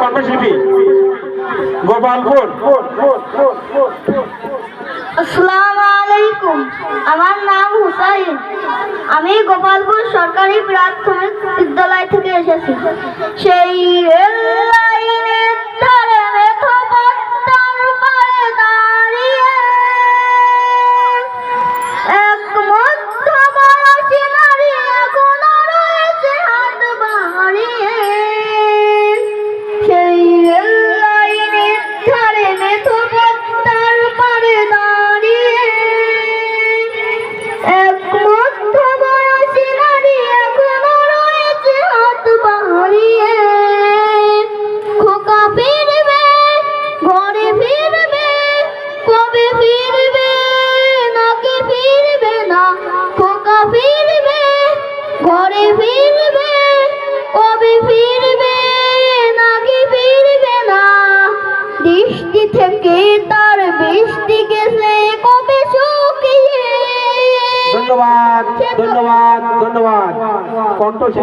কণ্ঠশিল্পী গোপালপুর। আসসালামু আলাইকুম, আমার নাম হুসাইন। আমি গোপালপুর সরকারি প্রাথমিক বিদ্যালয় থেকে এসেছি। সেই রেল লাইনের ধারে মেঠো পথটার পাড়ে দাঁড়িয়ে এক মধ্যবয়সী নারী এখনো রয়েছে হাত বাড়িয়ে। সেই রেল লাইনের ধারে মেঠো পথটার পাড়ে দাঁড়িয়ে এক মধ্যবয়সী নারী এখনো রয়েছে হাত বাড়িয়ে। খোকা ফিরবে, ঘরে ফিরবে, কবে ফিরবে নাকি ফিরবে না? খোকা ফিরবে, ঘরে ফিরবে, কবে ফিরবে নাকি ফিরবে না? দৃষ্টি থেকে তার বৃষ্টি গেছে কবে শুকিয়ে। ধন্যবাদ, ধন্যবাদ, ধন্যবাদ। কণ্ঠশিল্পী